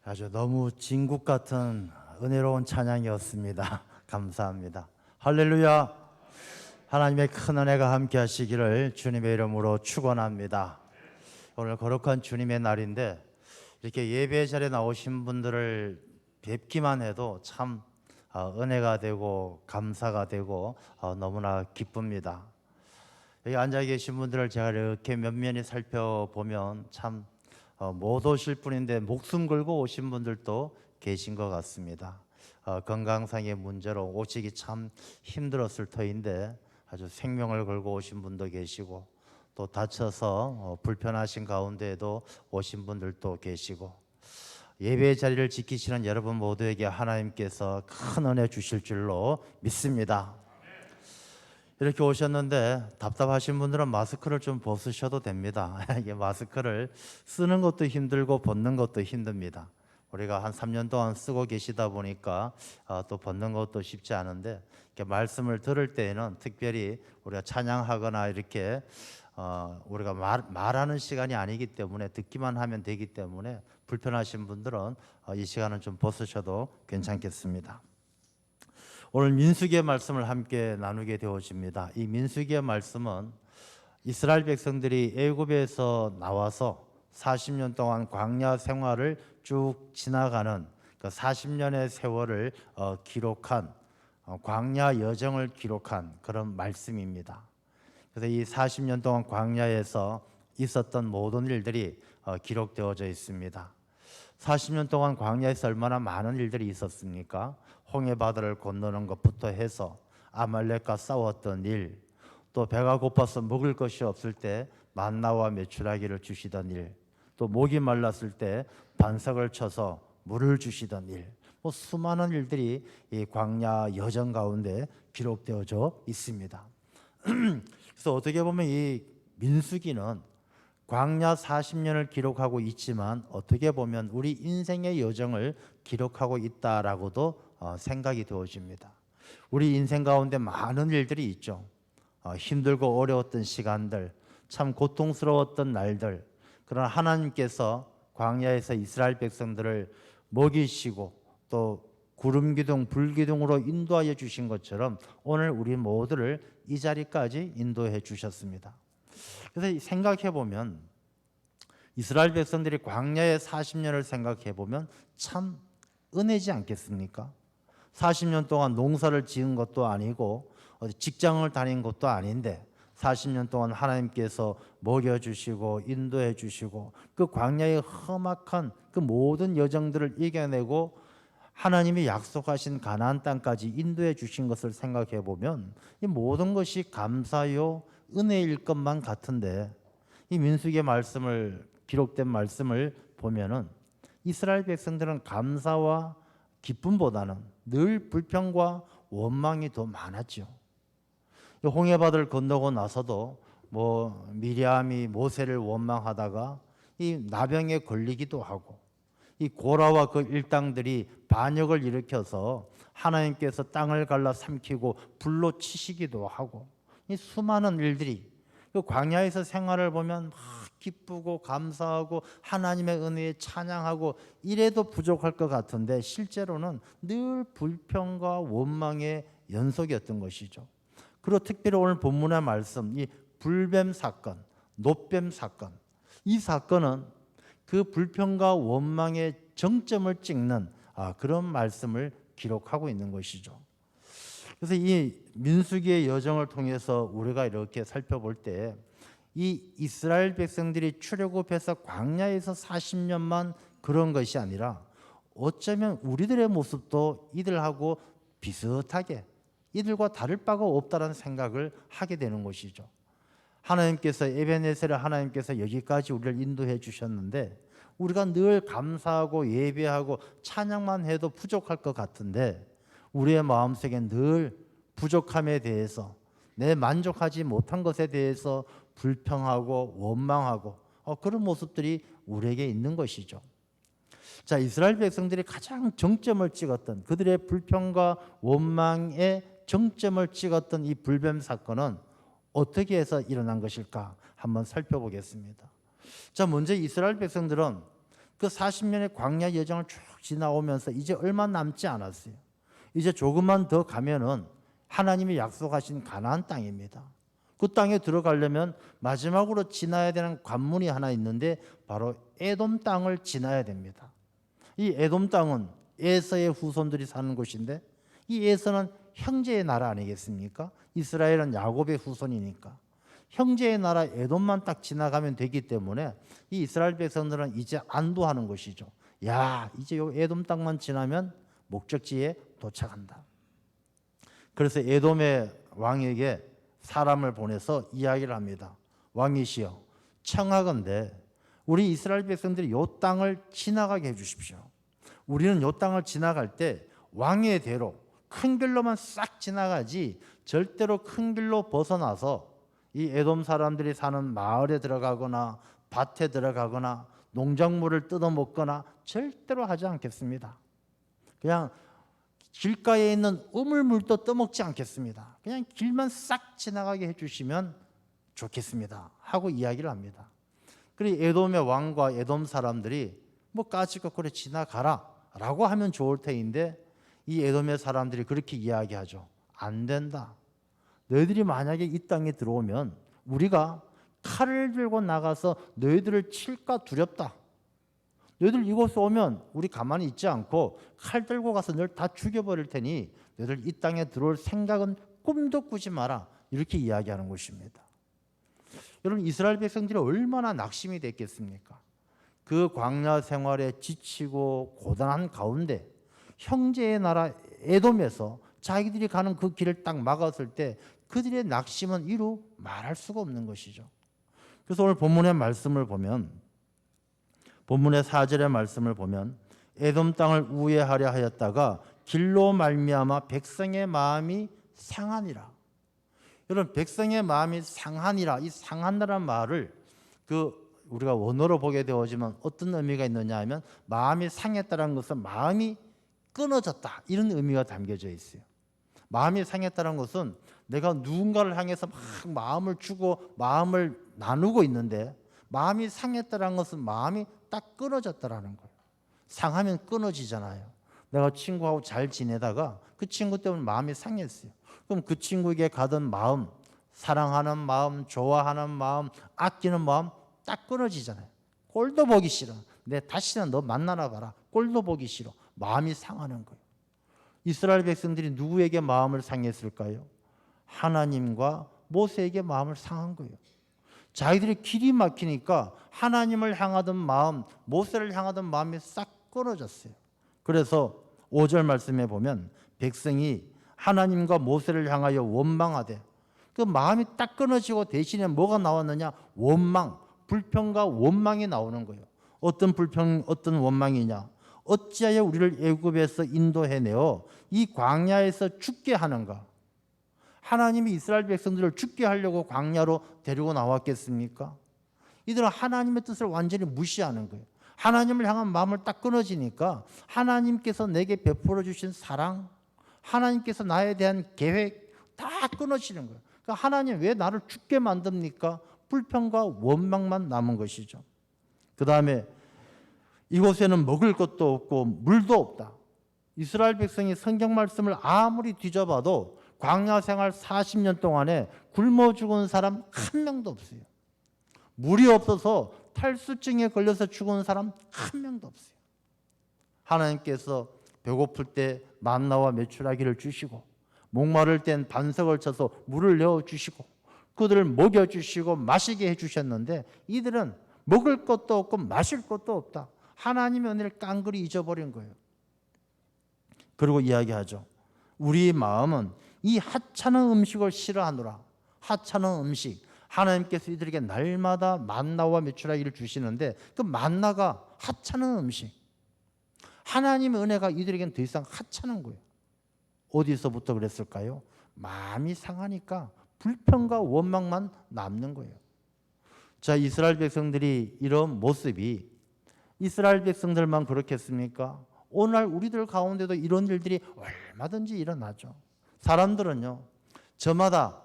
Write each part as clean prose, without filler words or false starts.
아주 너무 진국 같은 은혜로운 찬양이었습니다. 감사합니다. 할렐루야. 하나님의 큰 은혜가 함께 하시기를 주님의 이름으로 축원합니다. 오늘 거룩한 주님의 날인데 이렇게 예배 자리에 나오신 분들을 뵙기만 해도 참 은혜가 되고 감사가 되고 너무나 기쁩니다. 여기 앉아 계신 분들을 제가 이렇게 면면히 살펴보면 참 못 오실 분인데 목숨 걸고 오신 분들도 계신 것 같습니다. 건강상의 문제로 오시기 참 힘들었을 터인데 아주 생명을 걸고 오신 분도 계시고, 또 다쳐서 불편하신 가운데에도 오신 분들도 계시고, 예배의 자리를 지키시는 여러분 모두에게 하나님께서 큰 은혜 주실 줄로 믿습니다. 이렇게 오셨는데 답답하신 분들은 마스크를 좀 벗으셔도 됩니다. 이게 마스크를 쓰는 것도 힘들고 벗는 것도 힘듭니다. 우리가 한 3년 동안 쓰고 계시다 보니까 또 벗는 것도 쉽지 않은데, 이렇게 말씀을 들을 때에는 특별히 우리가 찬양하거나 이렇게 우리가 말하는 시간이 아니기 때문에 듣기만 하면 되기 때문에 불편하신 분들은 이 시간은 좀 벗으셔도 괜찮겠습니다. 오늘 민수기의 말씀을 함께 나누게 되어집니다. 이 민수기의 말씀은 이스라엘 백성들이 애굽에서 나와서 40년 동안 광야 생활을 쭉 지나가는 그 40년의 세월을 기록한 광야 여정을 기록한 그런 말씀입니다. 그래서 이 40년 동안 광야에서 있었던 모든 일들이 기록되어져 있습니다. 40년 동안 광야에서 얼마나 많은 일들이 있었습니까? 홍해바다를 건너는 것부터 해서 아말렉과 싸웠던 일, 또 배가 고파서 먹을 것이 없을 때 만나와 메추라기를 주시던 일, 또 목이 말랐을 때 반석을 쳐서 물을 주시던 일, 수많은 일들이 이 광야 여정 가운데 기록되어져 있습니다. 그래서 어떻게 보면 이 민수기는 광야 40년을 기록하고 있지만 어떻게 보면 우리 인생의 여정을 기록하고 있다라고도 생각이 되어집니다. 우리 인생 가운데 많은 일들이 있죠. 힘들고 어려웠던 시간들, 참 고통스러웠던 날들, 그러나 하나님께서 광야에서 이스라엘 백성들을 먹이시고 또 구름 기둥, 불 기둥으로 인도하여 주신 것처럼 오늘 우리 모두를 이 자리까지 인도해 주셨습니다. 그래서 생각해 보면 이스라엘 백성들이 광야의 40년을 생각해 보면 참 은혜지 않겠습니까? 40년 동안 농사를 지은 것도 아니고 어디 직장을 다닌 것도 아닌데 40년 동안 하나님께서 먹여주시고 인도해 주시고 그 광야의 험악한 그 모든 여정들을 이겨내고 하나님이 약속하신 가나안 땅까지 인도해 주신 것을 생각해 보면 이 모든 것이 감사요 은혜일 것만 같은데, 이 민수기의 말씀을 기록된 말씀을 보면은 이스라엘 백성들은 감사와 기쁨보다는 늘 불평과 원망이 더 많았죠. 홍해바다를 건너고 나서도 미리암이 모세를 원망하다가 이 나병에 걸리기도 하고, 이 고라와 그 일당들이 반역을 일으켜서 하나님께서 땅을 갈라 삼키고 불로 치시기도 하고, 이 수많은 일들이 그 광야에서 생활을 보면 막 기쁘고 감사하고 하나님의 은혜에 찬양하고 이래도 부족할 것 같은데 실제로는 늘 불평과 원망의 연속이었던 것이죠. 그리고 특별히 오늘 본문의 말씀, 이 불뱀 사건, 놋뱀 사건, 이 사건은 그 불평과 원망의 정점을 찍는 그런 말씀을 기록하고 있는 것이죠. 그래서 이 민수기의 여정을 통해서 우리가 이렇게 살펴볼 때 이 이스라엘 백성들이 출애굽해서 광야에서 40년만 그런 것이 아니라 어쩌면 우리들의 모습도 이들하고 비슷하게 이들과 다를 바가 없다는 생각을 하게 되는 것이죠. 하나님께서 에베네셀을 하나님께서 여기까지 우리를 인도해 주셨는데 우리가 늘 감사하고 예배하고 찬양만 해도 부족할 것 같은데 우리의 마음속에 늘 부족함에 대해서 내 만족하지 못한 것에 대해서 불평하고 원망하고 그런 모습들이 우리에게 있는 것이죠. 자, 이스라엘 백성들이 가장 정점을 찍었던 그들의 불평과 원망의 정점을 찍었던 이 불뱀 사건은 어떻게 해서 일어난 것일까 한번 살펴보겠습니다. 자, 먼저 이스라엘 백성들은 그 40년의 광야 여정을 쭉 지나오면서 이제 얼마 남지 않았어요. 이제 조금만 더 가면은 하나님이 약속하신 가나안 땅입니다. 그 땅에 들어가려면 마지막으로 지나야 되는 관문이 하나 있는데 바로 에돔 땅을 지나야 됩니다. 이 에돔 땅은 에서의 후손들이 사는 곳인데 이 에서는 형제의 나라 아니겠습니까? 이스라엘은 야곱의 후손이니까 형제의 나라 에돔만 딱 지나가면 되기 때문에 이 이스라엘 백성들은 이제 안도하는 것이죠. 야, 이제 요 에돔 땅만 지나면 목적지에 도착한다. 그래서 에돔의 왕에게 사람을 보내서 이야기를 합니다. 왕이시여, 청하건대 우리 이스라엘 백성들이 요 땅을 지나가게 해주십시오. 우리는 요 땅을 지나갈 때 왕의 대로 큰 길로만 싹 지나가지 절대로 큰 길로 벗어나서 이 에돔 사람들이 사는 마을에 들어가거나 밭에 들어가거나 농작물을 뜯어먹거나 절대로 하지 않겠습니다. 그냥 길가에 있는 우물물도 떠먹지 않겠습니다. 그냥 길만 싹 지나가게 해주시면 좋겠습니다 하고 이야기를 합니다. 그리고 에돔의 왕과 에돔 사람들이 뭐 까짓거 그래 지나가라 라고 하면 좋을 테인데 이 에돔의 사람들이 그렇게 이야기하죠. 안 된다. 너희들이 만약에 이 땅에 들어오면 우리가 칼을 들고 나가서 너희들을 칠까 두렵다. 너희들 이곳에 오면 우리 가만히 있지 않고 칼 들고 가서 너를 다 죽여버릴 테니 너희들 이 땅에 들어올 생각은 꿈도 꾸지 마라. 이렇게 이야기하는 것입니다. 여러분 이스라엘 백성들이 얼마나 낙심이 됐겠습니까? 그 광야 생활에 지치고 고단한 가운데 형제의 나라 에돔에서 자기들이 가는 그 길을 딱 막았을 때 그들의 낙심은 이루 말할 수가 없는 것이죠. 그래서 오늘 본문의 말씀을 보면 본문의 4절의 말씀을 보면 에돔 땅을 우회하려 하였다가 길로 말미암아 백성의 마음이 상하니라. 여러분 백성의 마음이 상하니라. 이 상한다는 말을 우리가 원어로 보게 되어지만 어떤 의미가 있느냐 하면 마음이 상했다는 것은 마음이 끊어졌다 이런 의미가 담겨져 있어요. 마음이 상했다는 것은 내가 누군가를 향해서 막 마음을 주고 마음을 나누고 있는데 마음이 상했다는 것은 마음이 딱 끊어졌다라는 거예요. 상하면 끊어지잖아요. 내가 친구하고 잘 지내다가 그 친구 때문에 마음이 상했어요. 그럼 그 친구에게 가던 마음, 사랑하는 마음, 좋아하는 마음, 아끼는 마음 딱 끊어지잖아요. 꼴도 보기 싫어. 내 다시는 너 만나나 봐라. 꼴도 보기 싫어. 마음이 상하는 거예요. 이스라엘 백성들이 누구에게 마음을 상했을까요? 하나님과 모세에게 마음을 상한 거예요. 자기들이 길이 막히니까 하나님을 향하던 마음, 모세를 향하던 마음이 싹 끊어졌어요. 그래서 5절 말씀에 보면 백성이 하나님과 모세를 향하여 원망하되 그 마음이 딱 끊어지고 대신에 뭐가 나왔느냐? 원망, 불평과 원망이 나오는 거예요. 어떤 불평, 어떤 원망이냐? 어찌하여 우리를 애굽에서 인도해내어 이 광야에서 죽게 하는가? 하나님이 이스라엘 백성들을 죽게 하려고 광야로 데리고 나왔겠습니까? 이들은 하나님의 뜻을 완전히 무시하는 거예요. 하나님을 향한 마음을 딱 끊어지니까 하나님께서 내게 베풀어 주신 사랑, 하나님께서 나에 대한 계획 다 끊어지는 거예요. 그러니까 하나님 왜 나를 죽게 만듭니까? 불평과 원망만 남은 것이죠. 그 다음에 이곳에는 먹을 것도 없고 물도 없다. 이스라엘 백성이 성경 말씀을 아무리 뒤져봐도 광야 생활 40년 동안에 굶어 죽은 사람 한 명도 없어요. 물이 없어서 탈수증에 걸려서 죽은 사람 한 명도 없어요. 하나님께서 배고플 때 만나와 메추라기를 주시고 목마를 땐 반석을 쳐서 물을 내어주시고 그들을 먹여주시고 마시게 해주셨는데 이들은 먹을 것도 없고 마실 것도 없다. 하나님의 은혜를 깡그리 잊어버린 거예요. 그리고 이야기하죠. 우리 마음은 이 하찮은 음식을 싫어하노라. 하찮은 음식. 하나님께서 이들에게 날마다 만나와 메추라기를 주시는데 그 만나가 하찮은 음식. 하나님의 은혜가 이들에게는 더 이상 하찮은 거예요. 어디서부터 그랬을까요? 마음이 상하니까 불평과 원망만 남는 거예요. 자, 이스라엘 백성들이 이런 모습이 이스라엘 백성들만 그렇겠습니까? 오늘 우리들 가운데도 이런 일들이 얼마든지 일어나죠. 사람들은요, 저마다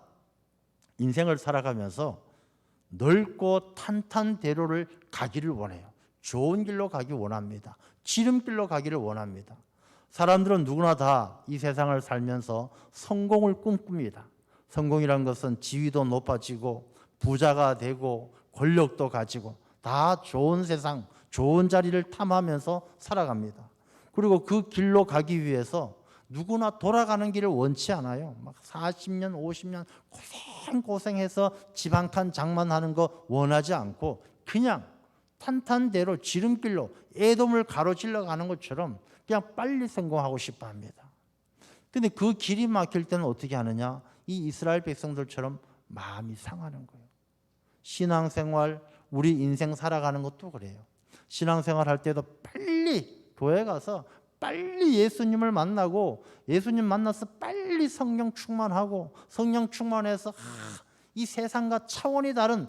인생을 살아가면서 넓고 탄탄대로를 가기를 원해요. 좋은 길로 가기 원합니다. 지름길로 가기를 원합니다. 사람들은 누구나 다 이 세상을 살면서 성공을 꿈꿉니다. 성공이란 것은 지위도 높아지고 부자가 되고 권력도 가지고 다 좋은 세상, 좋은 자리를 탐하면서 살아갑니다. 그리고 그 길로 가기 위해서 누구나 돌아가는 길을 원치 않아요. 막 40년, 50년 고생해서 집 한 칸 장만하는 거 원하지 않고 그냥 탄탄대로 지름길로 에돔을 가로질러 가는 것처럼 그냥 빨리 성공하고 싶어 합니다. 근데 그 길이 막힐 때는 어떻게 하느냐? 이 이스라엘 백성들처럼 마음이 상하는 거예요. 신앙생활, 우리 인생 살아가는 것도 그래요. 신앙생활 할 때도 빨리 교회 가서 빨리 예수님을 만나고 예수님 만나서 빨리 성령 충만하고 성령 충만해서 이 세상과 차원이 다른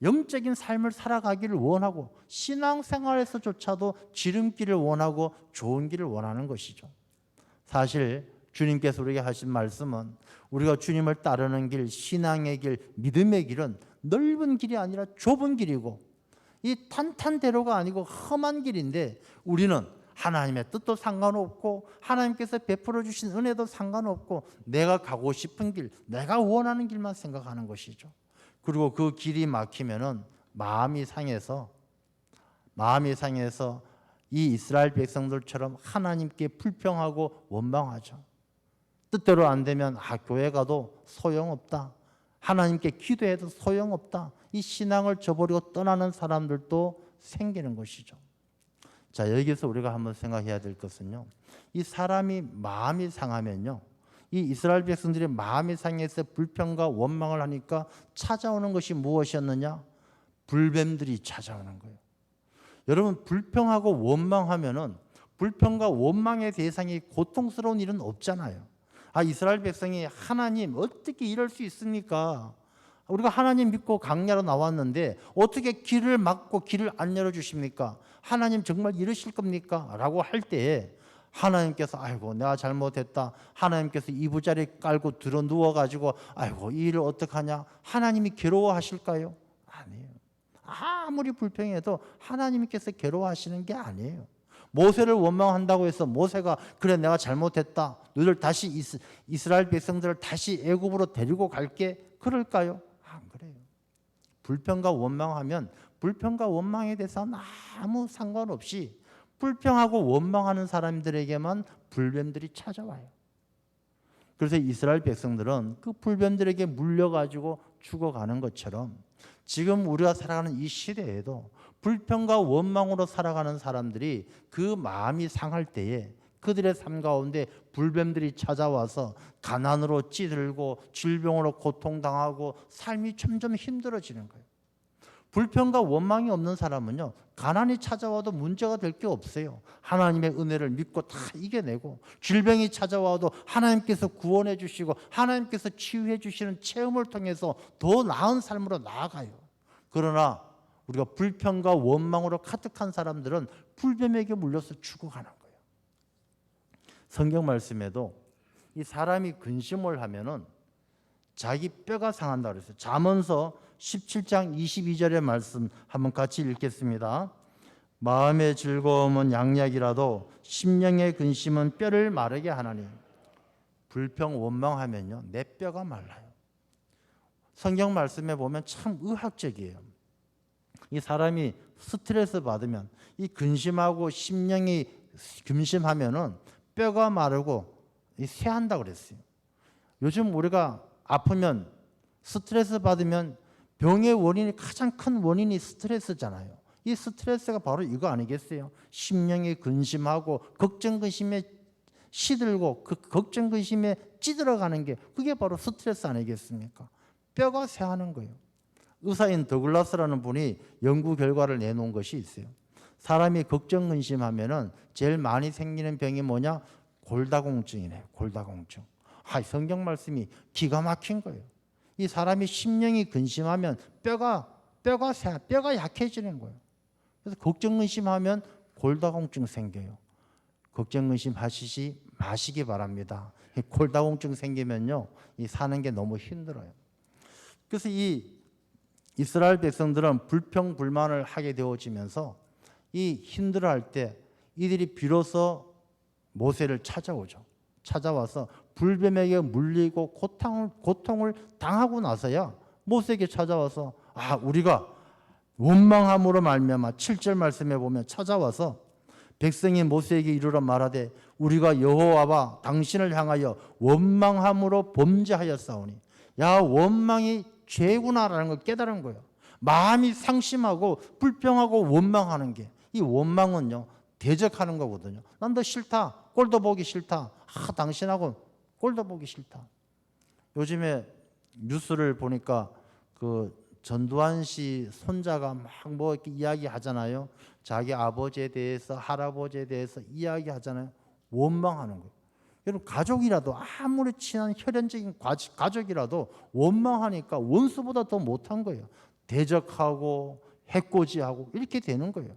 영적인 삶을 살아가기를 원하고 신앙생활에서조차도 지름길을 원하고 좋은 길을 원하는 것이죠. 사실 주님께서 우리에게 하신 말씀은 우리가 주님을 따르는 길, 신앙의 길, 믿음의 길은 넓은 길이 아니라 좁은 길이고 이 탄탄대로가 아니고 험한 길인데 우리는 하나님의 뜻도 상관없고 하나님께서 베풀어 주신 은혜도 상관없고 내가 가고 싶은 길, 내가 원하는 길만 생각하는 것이죠. 그리고 그 길이 막히면은 마음이 상해서 이 이스라엘 백성들처럼 하나님께 불평하고 원망하죠. 뜻대로 안 되면 교회 가도 소용없다. 하나님께 기도해도 소용없다. 이 신앙을 저버리고 떠나는 사람들도 생기는 것이죠. 자, 여기서 우리가 한번 생각해야 될 것은요. 이 사람이 마음이 상하면요. 이 이스라엘 백성들이 마음이 상해서 불평과 원망을 하니까 찾아오는 것이 무엇이었느냐? 불뱀들이 찾아오는 거예요. 여러분, 불평하고 원망하면은 불평과 원망의 대상이 고통스러운 일은 없잖아요. 이스라엘 백성이 하나님 어떻게 이럴 수 있습니까? 우리가 하나님 믿고 강야로 나왔는데 어떻게 길을 막고 길을 안 열어주십니까? 하나님 정말 이러실 겁니까? 라고 할 때에 하나님께서 아이고 내가 잘못했다. 하나님께서 이부자리 깔고 들어 누워가지고 아이고 이 일을 어떡하냐? 하나님이 괴로워하실까요? 아니에요. 아무리 불평해도 하나님께서 괴로워하시는 게 아니에요. 모세를 원망한다고 해서 모세가 그래 내가 잘못했다. 너희들 다시 이스라엘 백성들을 다시 애굽으로 데리고 갈게. 그럴까요? 안 그래요. 불평과 원망하면 불평과 원망에 대해서는 아무 상관없이 불평하고 원망하는 사람들에게만 불뱀들이 찾아와요. 그래서 이스라엘 백성들은 그 불뱀들에게 물려가지고 죽어가는 것처럼 지금 우리가 살아가는 이 시대에도 불평과 원망으로 살아가는 사람들이 그 마음이 상할 때에 그들의 삶 가운데 불뱀들이 찾아와서 가난으로 찌들고 질병으로 고통당하고 삶이 점점 힘들어지는 거예요. 불평과 원망이 없는 사람은요, 가난이 찾아와도 문제가 될 게 없어요. 하나님의 은혜를 믿고 다 이겨내고 질병이 찾아와도 하나님께서 구원해 주시고 하나님께서 치유해 주시는 체험을 통해서 더 나은 삶으로 나아가요. 그러나 우리가 불평과 원망으로 가득한 사람들은 불뱀에게 물려서 죽어가는 거예요. 성경 말씀에도 이 사람이 근심을 하면은 자기 뼈가 상한다 그랬어요. 잠언서 17장 22절의 말씀 한번 같이 읽겠습니다. 마음의 즐거움은 양약이라도 심령의 근심은 뼈를 마르게 하나니. 불평 원망하면요 내 뼈가 말라요. 성경 말씀에 보면 참 의학적이에요. 이 사람이 스트레스 받으면 이 근심하고 심령이 근심하면은 뼈가 마르고 쇠한다 그랬어요. 요즘 우리가 아프면 스트레스 받으면 병의 원인이 가장 큰 원인이 스트레스잖아요. 이 스트레스가 바로 이거 아니겠어요? 심령이 근심하고 걱정 근심에 시들고 그 걱정 근심에 찌들어가는 게 그게 바로 스트레스 아니겠습니까? 뼈가 쇠하는 거예요. 의사인 더글라스라는 분이 연구 결과를 내놓은 것이 있어요. 사람이 걱정 근심하면은 제일 많이 생기는 병이 뭐냐? 골다공증이네요. 골다공증. 성경 말씀이 기가 막힌 거예요. 이 사람이 심령이 근심하면 뼈가 약해지는 거예요. 그래서 걱정 근심하면 골다공증 생겨요. 걱정 근심하시지 마시기 바랍니다. 골다공증 생기면요, 이 사는 게 너무 힘들어요. 그래서 이 이스라엘 백성들은 불평불만을 하게 되어지면서 이 힘들어할 때 이들이 비로소 모세를 찾아오죠. 찾아와서 불뱀에게 물리고 고통을 당하고 나서야 모세에게 찾아와서 우리가 원망함으로 말미암아 7절 말씀에 보면 찾아와서 백성이 모세에게 이르러 말하되 우리가 여호와와 당신을 향하여 원망함으로 범죄하였사오니 원망이 죄구나라는 걸 깨달은 거예요. 마음이 상심하고 불평하고 원망하는 게, 이 원망은요 대적하는 거거든요. 난 너 싫다, 꼴도 보기 싫다, 당신하고 꼴도 보기 싫다. 요즘에 뉴스를 보니까 그 전두환 씨 손자가 막 뭐 이렇게 이야기하잖아요. 자기 아버지에 대해서 할아버지에 대해서 이야기하잖아요. 원망하는 거예요. 여러분, 가족이라도 아무리 친한 혈연적인 가족이라도 원망하니까 원수보다 더 못한 거예요. 대적하고 해코지하고 이렇게 되는 거예요.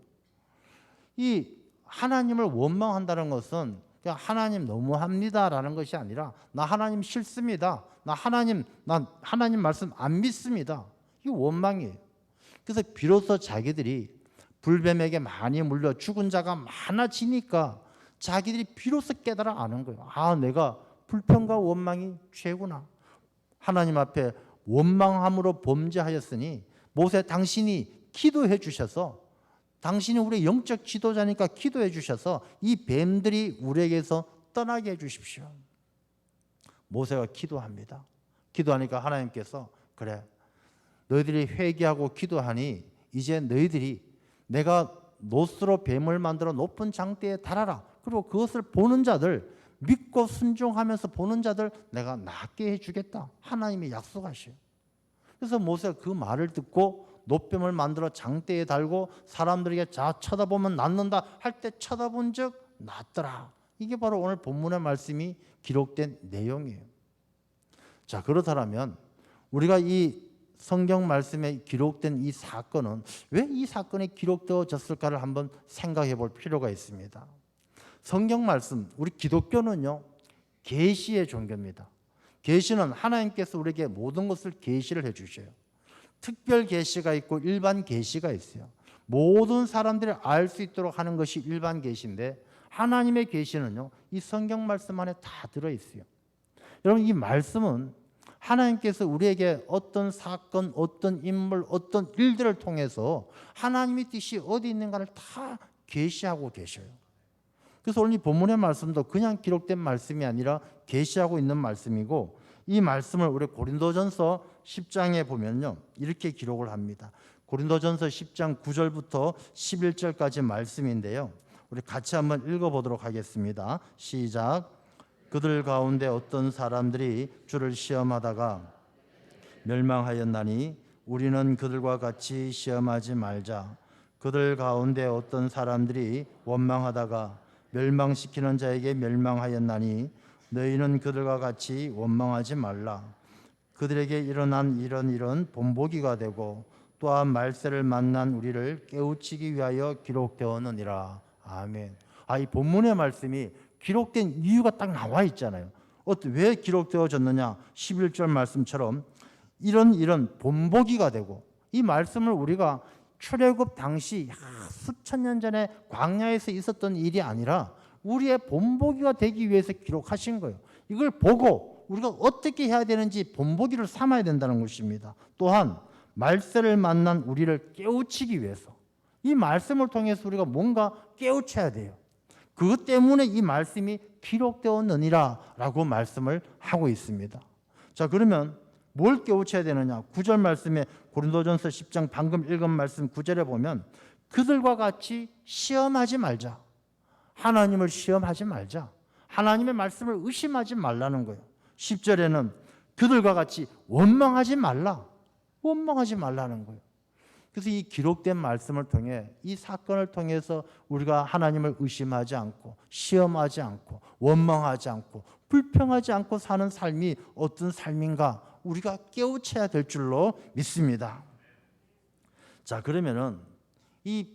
이 하나님을 원망한다는 것은 그냥 하나님 너무합니다라는 것이 아니라 나 하나님 싫습니다, 나 하나님 말씀 안 믿습니다, 이 원망이에요. 그래서 비로소 자기들이 불뱀에게 많이 물려 죽은 자가 많아지니까 자기들이 비로소 깨달아 아는 거예요. 내가 불평과 원망이 죄구나. 하나님 앞에 원망함으로 범죄하였으니 모세 당신이 기도해 주셔서, 당신이 우리 영적 지도자니까 기도해 주셔서 이 뱀들이 우리에게서 떠나게 해 주십시오. 모세가 기도합니다. 기도하니까 하나님께서 그래, 너희들이 회개하고 기도하니 이제 너희들이 내가 노스로 뱀을 만들어 높은 장대에 달아라. 그리고 그것을 보는 자들, 믿고 순종하면서 보는 자들 내가 낫게 해주겠다. 하나님이 약속하셔요. 그래서 모세가 그 말을 듣고 노뱀을 만들어 장대에 달고 사람들에게 쳐다보면 낫는다 할 때 쳐다본 적 낫더라. 이게 바로 오늘 본문의 말씀이 기록된 내용이에요. 자, 그렇다면 우리가 이 성경 말씀에 기록된 이 사건은 왜 이 사건이 기록되어졌을까를 한번 생각해 볼 필요가 있습니다. 성경 말씀, 우리 기독교는요 계시의 종교입니다. 계시는 하나님께서 우리에게 모든 것을 계시를 해 주셔요. 특별 계시가 있고 일반 계시가 있어요. 모든 사람들이 알 수 있도록 하는 것이 일반 계시인데, 하나님의 계시는요 이 성경 말씀 안에 다 들어 있어요. 여러분, 이 말씀은 하나님께서 우리에게 어떤 사건, 어떤 인물, 어떤 일들을 통해서 하나님의 뜻이 어디 있는가를 다 계시하고 계셔요. 그래서 오늘 이 본문의 말씀도 그냥 기록된 말씀이 아니라 계시하고 있는 말씀이고, 이 말씀을 우리 고린도전서 10장에 보면요 이렇게 기록을 합니다. 고린도전서 10장 9절부터 11절까지 말씀인데요, 우리 같이 한번 읽어보도록 하겠습니다. 시작. 그들 가운데 어떤 사람들이 주를 시험하다가 멸망하였나니 우리는 그들과 같이 시험하지 말자. 그들 가운데 어떤 사람들이 원망하다가 멸망시키는 자에게 멸망하였나니 너희는 그들과 같이 원망하지 말라. 그들에게 일어난 이런 일은 본보기가 되고 또한 말세를 만난 우리를 깨우치기 위하여 기록되었느니라. 아멘. 이 본문의 말씀이 기록된 이유가 딱 나와 있잖아요. 왜 기록되어졌느냐? 11절 말씀처럼 이런 본보기가 되고, 이 말씀을 우리가 출애굽 당시 수천 년 전에 광야에서 있었던 일이 아니라 우리의 본보기가 되기 위해서 기록하신 거예요. 이걸 보고 우리가 어떻게 해야 되는지 본보기를 삼아야 된다는 것입니다. 또한 말세를 만난 우리를 깨우치기 위해서, 이 말씀을 통해서 우리가 뭔가 깨우쳐야 돼요. 그것 때문에 이 말씀이 기록되었느니라 라고 말씀을 하고 있습니다. 자, 그러면 뭘 깨우쳐야 되느냐? 9절 말씀에 고린도전서 10장 방금 읽은 말씀 9절에 보면 그들과 같이 시험하지 말자. 하나님을 시험하지 말자. 하나님의 말씀을 의심하지 말라는 거예요. 10절에는 그들과 같이 원망하지 말라. 원망하지 말라는 거예요. 그래서 이 기록된 말씀을 통해, 이 사건을 통해서 우리가 하나님을 의심하지 않고 시험하지 않고 원망하지 않고 불평하지 않고 사는 삶이 어떤 삶인가 우리가 깨우쳐야 될 줄로 믿습니다. 자, 그러면은 이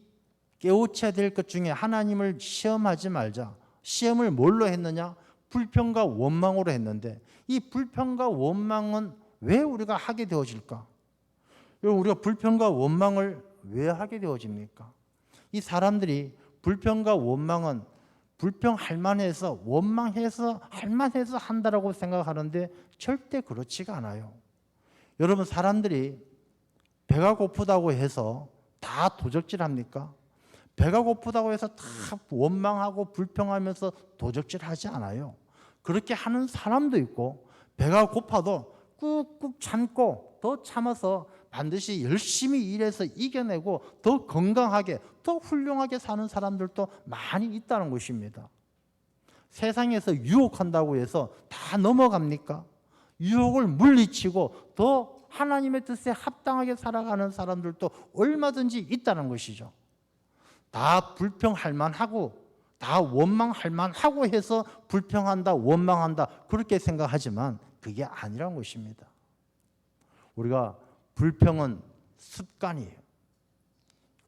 깨우쳐야 될 것 중에 하나님을 시험하지 말자. 시험을 뭘로 했느냐? 불평과 원망으로 했는데, 이 불평과 원망은 왜 우리가 하게 되어질까? 우리가 불평과 원망을 왜 하게 되어집니까? 이 사람들이 불평과 원망은 불평할 만해서 원망해서 할 만해서 한다라고 생각하는데 절대 그렇지가 않아요. 여러분, 사람들이 배가 고프다고 해서 다 도적질합니까? 배가 고프다고 해서 다 원망하고 불평하면서 도적질하지 않아요. 그렇게 하는 사람도 있고, 배가 고파도 꾹꾹 참고 더 참아서 반드시 열심히 일해서 이겨내고 더 건강하게, 더 훌륭하게 사는 사람들도 많이 있다는 것입니다. 세상에서 유혹한다고 해서 다 넘어갑니까? 유혹을 물리치고 더 하나님의 뜻에 합당하게 살아가는 사람들도 얼마든지 있다는 것이죠. 다 불평할 만하고 다 원망할 만하고 해서 불평한다, 원망한다 그렇게 생각하지만 그게 아니라는 것입니다. 우리가 불평은 습관이에요.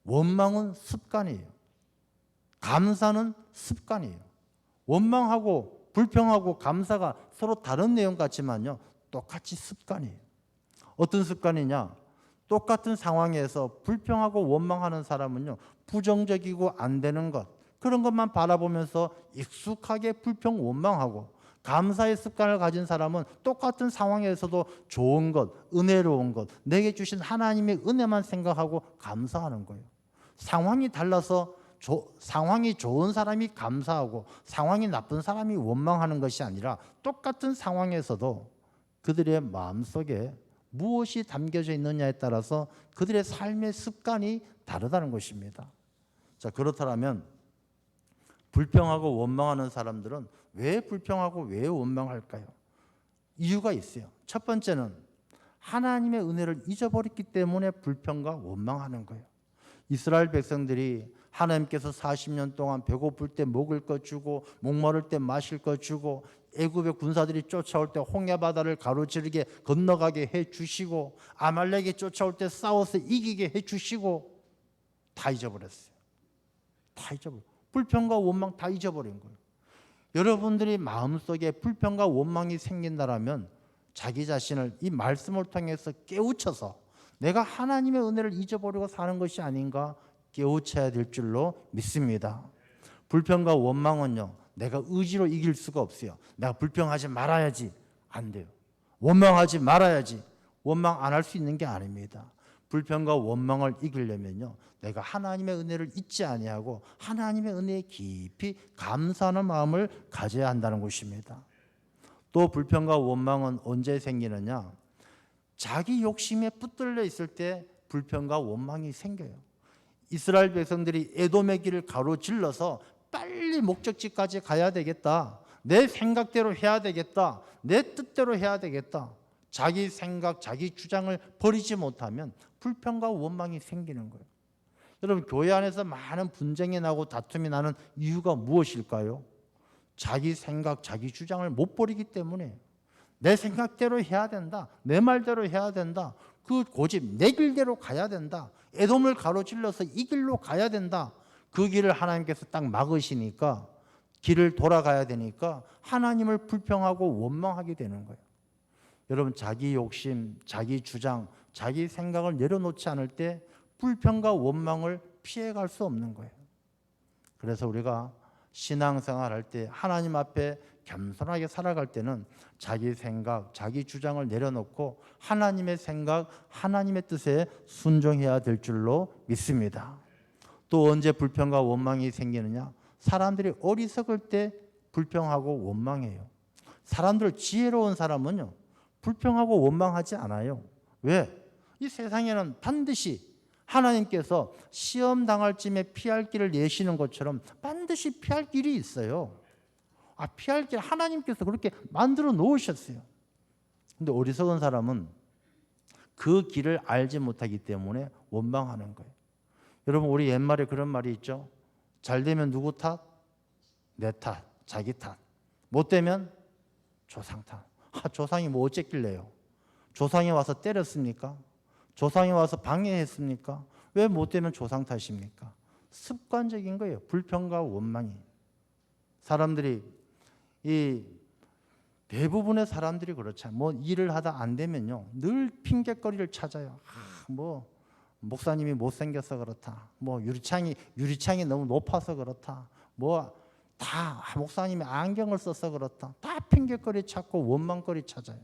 원망은 습관이에요. 감사는 습관이에요. 원망하고 불평하고 감사가 서로 다른 내용 같지만요, 똑같이 습관이에요. 어떤 습관이냐? 똑같은 상황에서 불평하고 원망하는 사람은요, 부정적이고 안 되는 것, 그런 것만 바라보면서 익숙하게 불평 원망하고, 감사의 습관을 가진 사람은 똑같은 상황에서도 좋은 것, 은혜로운 것, 내게 주신 하나님의 은혜만 생각하고 감사하는 거예요. 상황이 달라서 상황이 좋은 사람이 감사하고 상황이 나쁜 사람이 원망하는 것이 아니라 똑같은 상황에서도 그들의 마음속에 무엇이 담겨져 있느냐에 따라서 그들의 삶의 습관이 다르다는 것입니다. 자, 그렇다면 불평하고 원망하는 사람들은 왜 불평하고 왜 원망할까요? 이유가 있어요. 첫 번째는 하나님의 은혜를 잊어버렸기 때문에 불평과 원망하는 거예요. 이스라엘 백성들이 하나님께서 40년 동안 배고플 때 먹을 것 주고 목마를 때 마실 것 주고 애굽의 군사들이 쫓아올 때 홍해 바다를 가로지르게 건너가게 해 주시고 아말렉이 쫓아올 때 싸워서 이기게 해 주시고 다 잊어버렸어요. 다 잊어버렸어요. 불평과 원망 다 잊어버린 거예요. 여러분들이 마음속에 불평과 원망이 생긴다라면 자기 자신을 이 말씀을 통해서 깨우쳐서 내가 하나님의 은혜를 잊어버리고 사는 것이 아닌가 깨우쳐야 될 줄로 믿습니다. 불평과 원망은요, 내가 의지로 이길 수가 없어요. 내가 불평하지 말아야지, 안 돼요. 원망하지 말아야지, 원망 안 할 수 있는 게 아닙니다. 불평과 원망을 이기려면요, 내가 하나님의 은혜를 잊지 아니하고 하나님의 은혜에 깊이 감사하는 마음을 가져야 한다는 것입니다. 또 불평과 원망은 언제 생기느냐? 자기 욕심에 붙들려 있을 때 불평과 원망이 생겨요. 이스라엘 백성들이 에돔의 길을 가로질러서 빨리 목적지까지 가야 되겠다, 내 생각대로 해야 되겠다, 내 뜻대로 해야 되겠다, 자기 생각, 자기 주장을 버리지 못하면 불평과 원망이 생기는 거예요. 여러분, 교회 안에서 많은 분쟁이 나고 다툼이 나는 이유가 무엇일까요? 자기 생각, 자기 주장을 못 버리기 때문에 내 생각대로 해야 된다, 내 말대로 해야 된다, 그 고집 내 길대로 가야 된다, 에돔을 가로질러서 이 길로 가야 된다, 그 길을 하나님께서 딱 막으시니까 길을 돌아가야 되니까 하나님을 불평하고 원망하게 되는 거예요. 여러분, 자기 욕심, 자기 주장, 자기 생각을 내려놓지 않을 때 불평과 원망을 피해갈 수 없는 거예요. 그래서 우리가 신앙생활 할 때 하나님 앞에 겸손하게 살아갈 때는 자기 생각, 자기 주장을 내려놓고 하나님의 생각, 하나님의 뜻에 순종해야 될 줄로 믿습니다. 또 언제 불평과 원망이 생기느냐? 사람들이 어리석을 때 불평하고 원망해요. 사람들 지혜로운 사람은요, 불평하고 원망하지 않아요. 왜? 이 세상에는 반드시 하나님께서 시험 당할 쯤에 피할 길을 내시는 것처럼 반드시 피할 길이 있어요. 피할 길 하나님께서 그렇게 만들어 놓으셨어요. 근데 어리석은 사람은 그 길을 알지 못하기 때문에 원망하는 거예요. 여러분, 우리 옛말에 그런 말이 있죠. 잘 되면 누구 탓? 내 탓, 자기 탓. 못 되면 조상 탓. 조상이 뭐 어쨌길래요? 조상이 와서 때렸습니까? 조상이 와서 방해했습니까? 왜 못 되면 조상 탓입니까? 습관적인 거예요. 불평과 원망이. 사람들이 대부분의 사람들이 그렇죠. 뭐 일을 하다 안 되면요, 늘 핑계거리를 찾아요. 목사님이 못생겨서 그렇다. 뭐 유리창이 너무 높아서 그렇다. 뭐 다 목사님이 안경을 써서 그렇다. 다 핑계거리 찾고 원망거리 찾아요.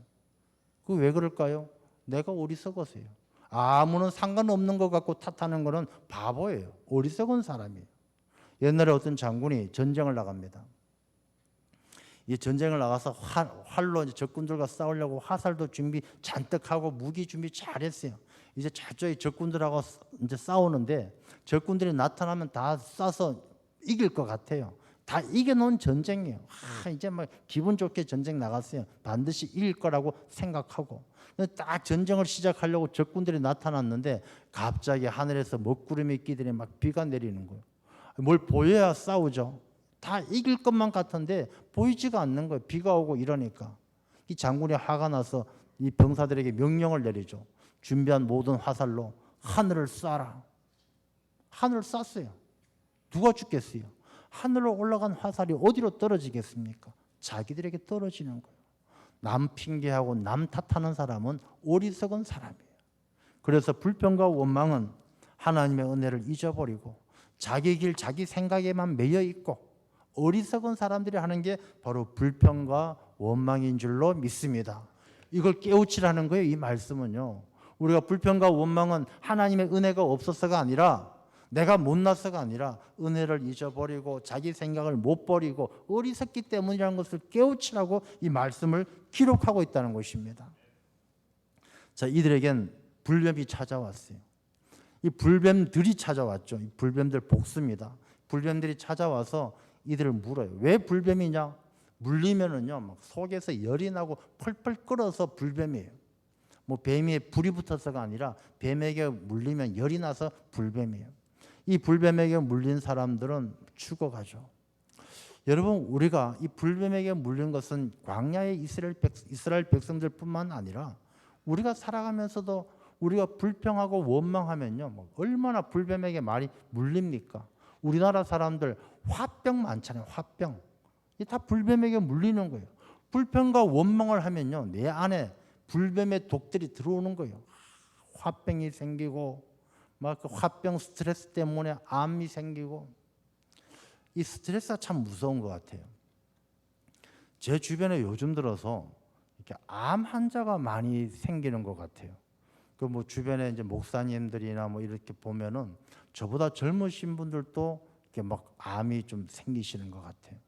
그 왜 그럴까요? 내가 어리석어서요. 아무런 상관없는 것 갖고 탓하는 거는 바보예요. 어리석은 사람이에요. 옛날에 어떤 장군이 전쟁을 나갑니다. 이 전쟁을 나가서 활로 이제 적군들과 싸우려고 화살도 준비 잔뜩 하고 무기 준비 잘했어요. 이제 저쪽에 적군들하고 이제 싸우는데 적군들이 나타나면 다 쏴서 이길 것 같아요. 다 이겨놓은 전쟁이에요. 이제 막 기분 좋게 전쟁 나갔어요. 반드시 이길 거라고 생각하고 딱 전쟁을 시작하려고 적군들이 나타났는데 갑자기 하늘에서 먹구름이 끼더니 막 비가 내리는 거예요. 뭘 보여야 싸우죠. 다 이길 것만 같은데 보이지가 않는 거예요. 비가 오고 이러니까 이 장군이 화가 나서 이 병사들에게 명령을 내리죠. 준비한 모든 화살로 하늘을 쏴라. 하늘을 쐈어요. 누가 죽겠어요? 하늘로 올라간 화살이 어디로 떨어지겠습니까? 자기들에게 떨어지는 거예요. 남 핑계하고 남 탓하는 사람은 어리석은 사람이에요. 그래서 불평과 원망은 하나님의 은혜를 잊어버리고 자기 길, 자기 생각에만 매여 있고 어리석은 사람들이 하는 게 바로 불평과 원망인 줄로 믿습니다. 이걸 깨우치라는 거예요. 이 말씀은요. 우리가 불평과 원망은 하나님의 은혜가 없어서가 아니라 내가 못나서가 아니라 은혜를 잊어버리고 자기 생각을 못 버리고 어리석기 때문이라는 것을 깨우치라고 이 말씀을 기록하고 있다는 것입니다. 자, 이들에겐 불뱀이 찾아왔어요. 이 불뱀들이 찾아왔죠. 이 불뱀들 복수입니다. 불뱀들이 찾아와서 이들을 물어요. 왜 불뱀이냐? 물리면은요, 막 속에서 열이 나고 펄펄 끓어서 불뱀이에요. 뭐 뱀에 불이 붙어서가 아니라 뱀에게 물리면 열이 나서 불뱀이에요. 이 불뱀에게 물린 사람들은 죽어가죠. 여러분, 우리가 이 불뱀에게 물린 것은 광야의 이스라엘 백성들뿐만 아니라 우리가 살아가면서도 우리가 불평하고 원망하면요, 얼마나 불뱀에게 많이 물립니까? 우리나라 사람들 화병 많잖아요. 화병. 이게 다 불뱀에게 물리는 거예요. 불평과 원망을 하면요, 내 안에 불뱀의 독들이 들어오는 거예요. 화병이 생기고 막 그 화병 스트레스 때문에 암이 생기고 이 스트레스가 참 무서운 것 같아요. 제 주변에 요즘 들어서 이렇게 암 환자가 많이 생기는 것 같아요. 그 뭐 주변에 이제 목사님들이나 뭐 이렇게 보면은 저보다 젊으신 분들도 이렇게 막 암이 좀 생기시는 것 같아요.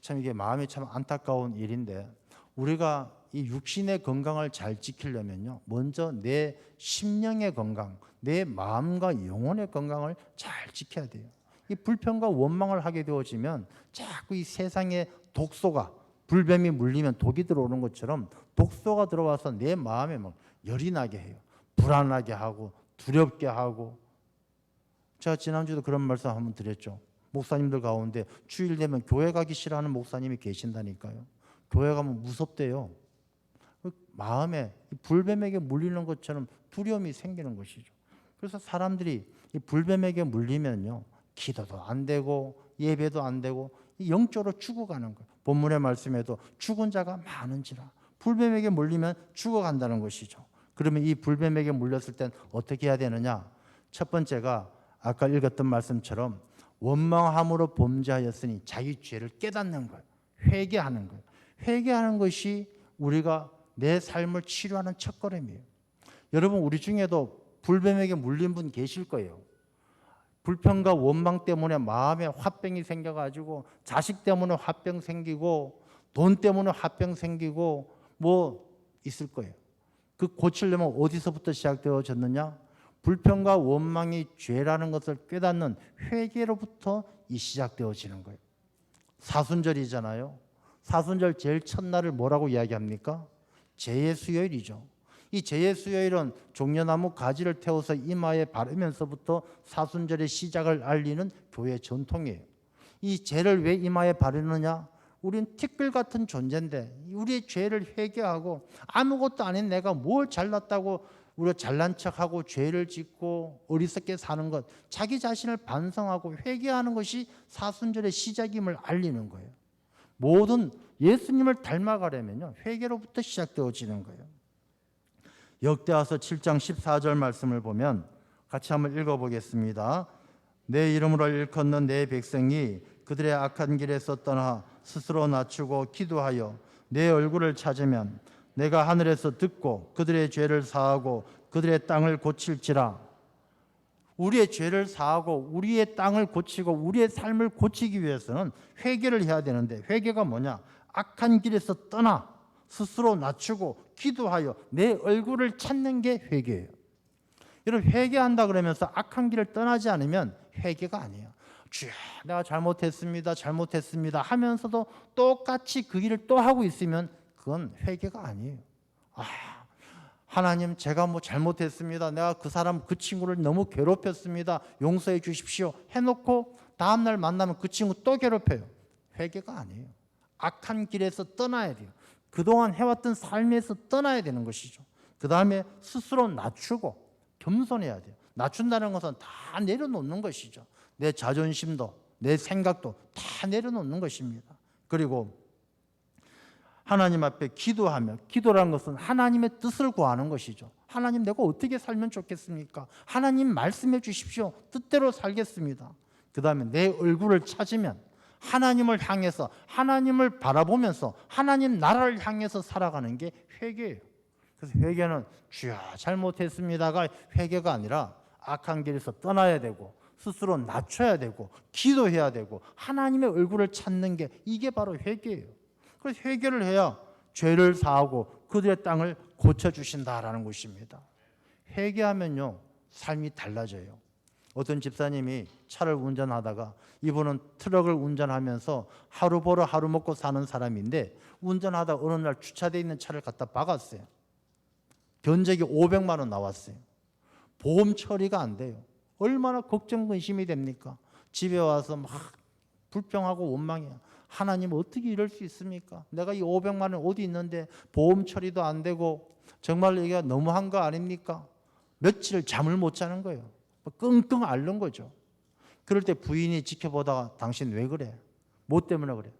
참 이게 마음이 참 안타까운 일인데 우리가 이 육신의 건강을 잘 지키려면요, 먼저 내 심령의 건강, 내 마음과 영혼의 건강을 잘 지켜야 돼요. 이 불평과 원망을 하게 되어지면 자꾸 이 세상의 독소가 불뱀이 물리면 독이 들어오는 것처럼 독소가 들어와서 내 마음에 막 열이 나게 해요. 불안하게 하고 두렵게 하고. 제가 지난주에도 그런 말씀 한번 드렸죠. 목사님들 가운데 주일 되면 교회 가기 싫어하는 목사님이 계신다니까요. 교회 가면 무섭대요. 마음에 불뱀에게 물리는 것처럼 두려움이 생기는 것이죠. 그래서 사람들이 이 불뱀에게 물리면요, 기도도 안 되고 예배도 안 되고 영적으로 죽어가는 거예요. 본문의 말씀에도 죽은 자가 많은지라. 불뱀에게 물리면 죽어간다는 것이죠. 그러면 이 불뱀에게 물렸을 땐 어떻게 해야 되느냐? 첫 번째가 아까 읽었던 말씀처럼 원망함으로 범죄하였으니 자기 죄를 깨닫는 거예요. 회개하는 거예요. 회개하는 것이 우리가 내 삶을 치료하는 첫걸음이에요. 여러분, 우리 중에도 불뱀에게 물린 분 계실 거예요. 불평과 원망 때문에 마음에 화병이 생겨가지고 자식 때문에 화병 생기고 돈 때문에 화병 생기고 뭐 있을 거예요. 그 고치려면 어디서부터 시작되어졌느냐? 불평과 원망이 죄라는 것을 깨닫는 회개로부터 시작되어지는 거예요. 사순절이잖아요. 사순절 제일 첫날을 뭐라고 이야기합니까? 제예수요일이죠. 이 제예수요일은 종려나무 가지를 태워서 이마에 바르면서부터 사순절의 시작을 알리는 교회 전통이에요. 이 죄를 왜 이마에 바르느냐? 우린 티끌 같은 존재인데 우리의 죄를 회개하고 아무것도 아닌 내가 뭘 잘났다고 우리가 잘난 척하고 죄를 짓고 어리석게 사는 것, 자기 자신을 반성하고 회개하는 것이 사순절의 시작임을 알리는 거예요. 모든 예수님을 닮아가려면요, 회개로부터 시작되어지는 거예요. 역대하서 7장 14절 말씀을 보면 같이 한번 읽어보겠습니다. 내 이름으로 일컫는 내 백성이 그들의 악한 길에서 떠나 스스로 낮추고 기도하여 내 얼굴을 찾으면 내가 하늘에서 듣고 그들의 죄를 사하고 그들의 땅을 고칠지라. 우리의 죄를 사하고 우리의 땅을 고치고 우리의 삶을 고치기 위해서는 회개를 해야 되는데, 회개가 뭐냐? 악한 길에서 떠나 스스로 낮추고 기도하여 내 얼굴을 찾는 게 회개예요. 여러분, 회개한다 그러면서 악한 길을 떠나지 않으면 회개가 아니에요. 주여, 내가 잘못했습니다 하면서도 똑같이 그 길을 또 하고 있으면 그건 회개가 아니에요. 하나님, 제가 잘못했습니다. 내가 그 사람, 그 친구를 너무 괴롭혔습니다. 용서해 주십시오 해놓고 다음날 만나면 그 친구 또 괴롭혀요. 회개가 아니에요. 악한 길에서 떠나야 돼요. 그동안 해왔던 삶에서 떠나야 되는 것이죠. 그 다음에 스스로 낮추고 겸손해야 돼요. 낮춘다는 것은 다 내려놓는 것이죠. 내 자존심도 내 생각도 다 내려놓는 것입니다. 그리고 하나님 앞에 기도하며, 기도라는 것은 하나님의 뜻을 구하는 것이죠. 하나님, 내가 어떻게 살면 좋겠습니까? 하나님 말씀해 주십시오. 뜻대로 살겠습니다. 그 다음에 내 얼굴을 찾으면 하나님을 향해서, 하나님을 바라보면서 하나님 나라를 향해서 살아가는 게 회개예요. 그래서 회개는 주여 잘못했습니다가 회개가 아니라 악한 길에서 떠나야 되고 스스로 낮춰야 되고 기도해야 되고 하나님의 얼굴을 찾는 게, 이게 바로 회개예요. 그래서 회개를 해야 죄를 사하고 그들의 땅을 고쳐주신다라는 것입니다. 회개하면요, 삶이 달라져요. 어떤 집사님이 차를 운전하다가, 이분은 트럭을 운전하면서 하루 벌어 하루 먹고 사는 사람인데, 운전하다 어느 날 주차되어 있는 차를 갖다 박았어요. 견적이 500만 원 나왔어요. 보험 처리가 안 돼요. 얼마나 걱정 근심이 됩니까? 집에 와서 막 불평하고 원망해요. 하나님, 어떻게 이럴 수 있습니까? 내가 이 500만 원 어디 있는데 보험 처리도 안 되고 정말 이게 너무한 거 아닙니까? 며칠 잠을 못 자는 거예요. 끙끙 앓는 거죠. 그럴 때 부인이 지켜보다가, 당신 왜 그래? 뭐 때문에 그래?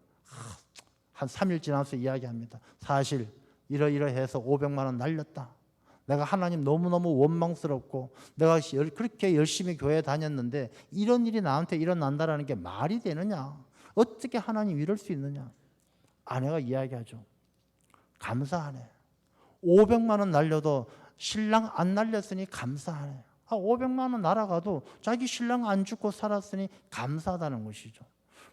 한 3일 지나서 이야기합니다. 사실 이러이러해서 500만 원 날렸다. 내가 하나님 너무너무 원망스럽고 내가 그렇게 열심히 교회 다녔는데 이런 일이 나한테 일어난다는 게 말이 되느냐? 어떻게 하나님 이럴 수 있느냐? 아내가 이야기하죠. 감사하네. 500만 원 날려도 신랑 안 날렸으니 감사하네. 500만 원 날아가도 자기 신랑 안 죽고 살았으니 감사하다는 것이죠.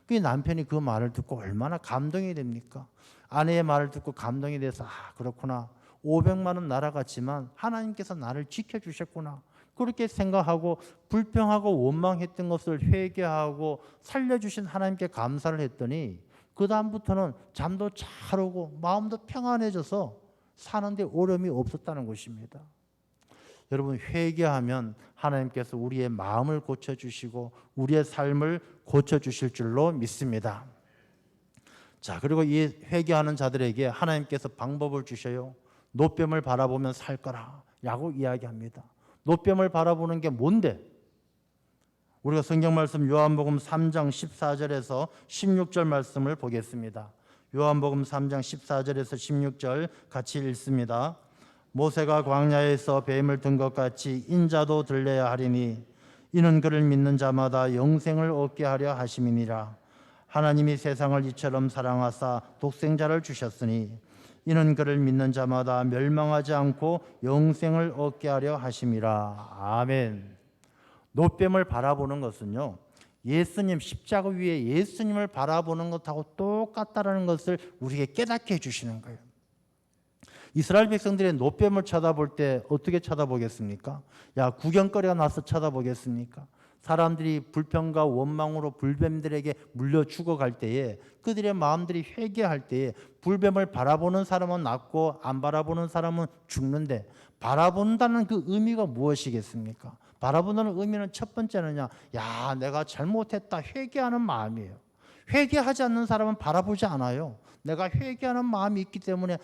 그 남편이 그 말을 듣고 얼마나 감동이 됩니까? 아내의 말을 듣고 감동이 돼서, 그렇구나. 500만 원 날아갔지만 하나님께서 나를 지켜주셨구나. 그렇게 생각하고 불평하고 원망했던 것을 회개하고 살려주신 하나님께 감사를 했더니 그 다음부터는 잠도 잘 오고 마음도 평안해져서 사는데 어려움이 없었다는 것입니다. 여러분, 회개하면 하나님께서 우리의 마음을 고쳐주시고 우리의 삶을 고쳐주실 줄로 믿습니다. 자, 그리고 이 회개하는 자들에게 하나님께서 방법을 주셔요. 노뱀을 바라보면 살 거라 라고 이야기합니다. 노뱀을 바라보는 게 뭔데? 우리가 성경 말씀 요한복음 3장 14절에서 16절 말씀을 보겠습니다. 요한복음 3장 14절에서 16절 같이 읽습니다. 모세가 광야에서 뱀을 든 것 같이 인자도 들려야 하리니 이는 그를 믿는 자마다 영생을 얻게 하려 하심이니라. 하나님이 세상을 이처럼 사랑하사 독생자를 주셨으니 이는 그를 믿는 자마다 멸망하지 않고 영생을 얻게 하려 하심이라. 아멘. 노뱀을 바라보는 것은요, 예수님 십자가 위에 예수님을 바라보는 것하고 똑같다는 것을 우리에게 깨닫게 해주시는 거예요. 이스라엘 백성들의 노뱀을 쳐다볼 때 어떻게 쳐다보겠습니까? 구경거리가 나서 쳐다보겠습니까? 사람들이 불평과 원망으로 불뱀들에게 물려 죽어갈 때에 그들의 마음들이 회개할 때에 불뱀을 바라보는 사람은 낫고 안 바라보는 사람은 죽는데, 바라본다는 그 의미가 무엇이겠습니까? 바라본다는 의미는 첫 번째는요, 내가 잘못했다 회개하는 마음이에요. 회개하지 않는 사람은 바라보지 않아요. 내가 회개하는 마음이 있기 때문에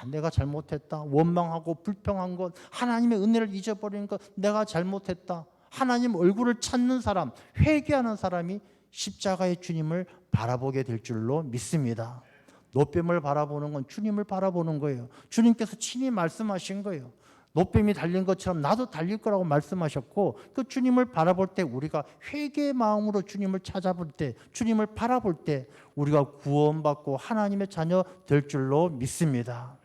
내가 잘못했다, 원망하고 불평한 것, 하나님의 은혜를 잊어버린 것, 내가 잘못했다, 하나님 얼굴을 찾는 사람, 회개하는 사람이 십자가의 주님을 바라보게 될 줄로 믿습니다. 노뱀을 바라보는 건 주님을 바라보는 거예요. 주님께서 친히 말씀하신 거예요. 노뱀이 달린 것처럼 나도 달릴 거라고 말씀하셨고, 그 주님을 바라볼 때, 우리가 회개의 마음으로 주님을 찾아볼 때, 주님을 바라볼 때 우리가 구원받고 하나님의 자녀 될 줄로 믿습니다.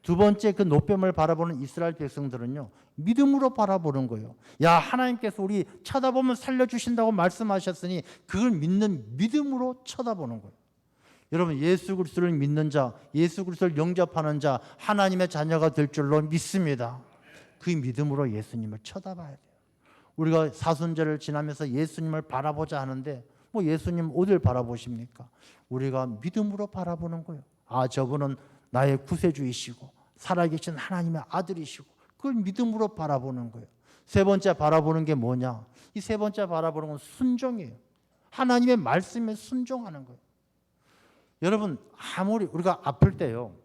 두 번째, 그 노뱀을 바라보는 이스라엘 백성들은요, 믿음으로 바라보는 거예요. 야, 하나님께서 우리 쳐다보면 살려주신다고 말씀하셨으니 그걸 믿는 믿음으로 쳐다보는 거예요. 여러분, 예수 그리스도를 믿는 자, 예수 그리스도를 영접하는 자, 하나님의 자녀가 될 줄로 믿습니다. 그 믿음으로 예수님을 쳐다봐야 돼요. 우리가 사순절을 지나면서 예수님을 바라보자 하는데, 뭐 예수님 어딜 바라보십니까? 우리가 믿음으로 바라보는 거예요. 아, 저분은 나의 구세주이시고 살아계신 하나님의 아들이시고, 그걸 믿음으로 바라보는 거예요. 세 번째 바라보는 게 뭐냐? 이 세 번째 바라보는 건 순종이에요. 하나님의 말씀에 순종하는 거예요. 여러분, 아무리 우리가 아플 때요,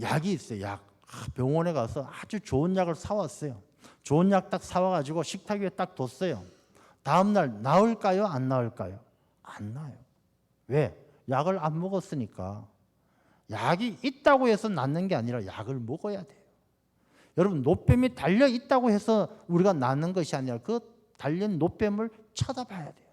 약이 있어요. 약. 병원에 가서 아주 좋은 약을 사왔어요. 좋은 약 딱 사와가지고 식탁 위에 딱 뒀어요. 다음날 나을까요? 안 나을까요? 안 나요. 왜? 약을 안 먹었으니까. 약이 있다고 해서 낫는 게 아니라 약을 먹어야 돼요. 여러분, 노뱀이 달려 있다고 해서 우리가 낫는 것이 아니라 그 달린 노뱀을 쳐다봐야 돼요.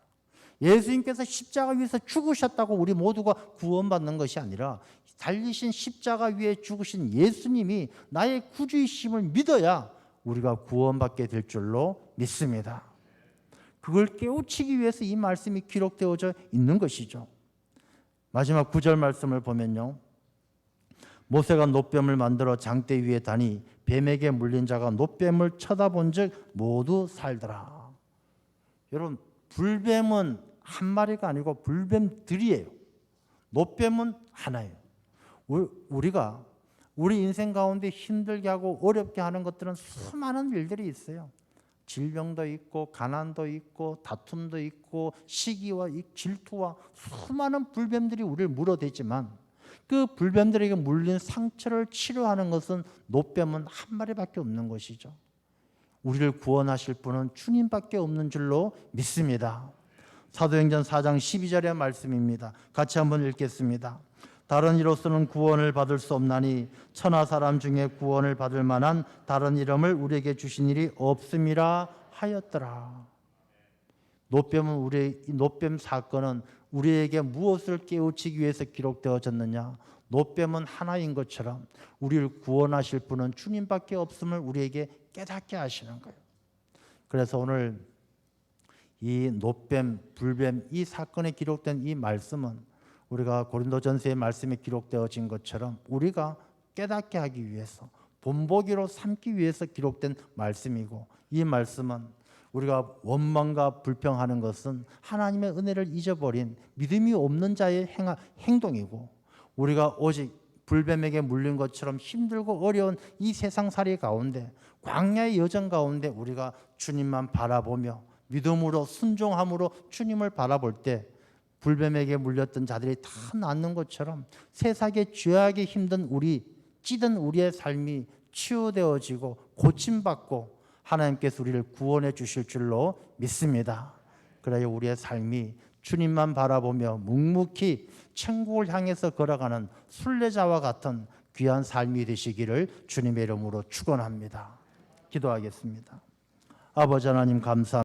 예수님께서 십자가 위에서 죽으셨다고 우리 모두가 구원받는 것이 아니라, 달리신 십자가 위에 죽으신 예수님이 나의 구주이심을 믿어야 우리가 구원받게 될 줄로 믿습니다. 그걸 깨우치기 위해서 이 말씀이 기록되어져 있는 것이죠. 마지막 9절 말씀을 보면요, 모세가 노뱀을 만들어 장대 위에 다니 뱀에게 물린 자가 노뱀을 쳐다본 즉 모두 살더라. 여러분, 불뱀은 한 마리가 아니고 불뱀들이에요. 노뱀은 하나예요. 우리가 우리 인생 가운데 힘들게 하고 어렵게 하는 것들은 수많은 일들이 있어요. 질병도 있고 가난도 있고 다툼도 있고 시기와 질투와 수많은 불뱀들이 우리를 물어대지만, 그 불뱀들에게 물린 상처를 치료하는 것은 노뱀은 한 마리밖에 없는 것이죠. 우리를 구원하실 분은 주님밖에 없는 줄로 믿습니다. 사도행전 4장 12절의 말씀입니다. 같이 한번 읽겠습니다. 다른 이로서는 구원을 받을 수 없나니 천하 사람 중에 구원을 받을 만한 다른 이름을 우리에게 주신 일이 없음이라 하였더라. 노뱀 사건은 우리에게 무엇을 깨우치기 위해서 기록되어졌느냐? 노뱀은 하나인 것처럼 우리를 구원하실 분은 주님밖에 없음을 우리에게 깨닫게 하시는 거예요. 그래서 오늘 이 노뱀, 불뱀 이 사건에 기록된 이 말씀은 우리가 고린도전서의 말씀에 기록되어진 것처럼 우리가 깨닫게 하기 위해서, 본보기로 삼기 위해서 기록된 말씀이고, 이 말씀은 우리가 원망과 불평하는 것은 하나님의 은혜를 잊어버린 믿음이 없는 자의 행동이고, 우리가 오직 불뱀에게 물린 것처럼 힘들고 어려운 이 세상살이 가운데, 광야의 여정 가운데 우리가 주님만 바라보며 믿음으로 순종함으로 주님을 바라볼 때 불뱀에게 물렸던 자들이 다 낫는 것처럼 세상에 죄악에 힘든 찌든 우리의 삶이 치유되어지고 고침받고 하나님께서 우리를 구원해 주실 줄로 믿습니다. 그래야 우리의 삶이 주님만 바라보며 묵묵히 천국을 향해서 걸어가는 순례자와 같은 귀한 삶이 되시기를 주님의 이름으로 축원합니다. 기도하겠습니다. 아버지 하나님 감사합니다.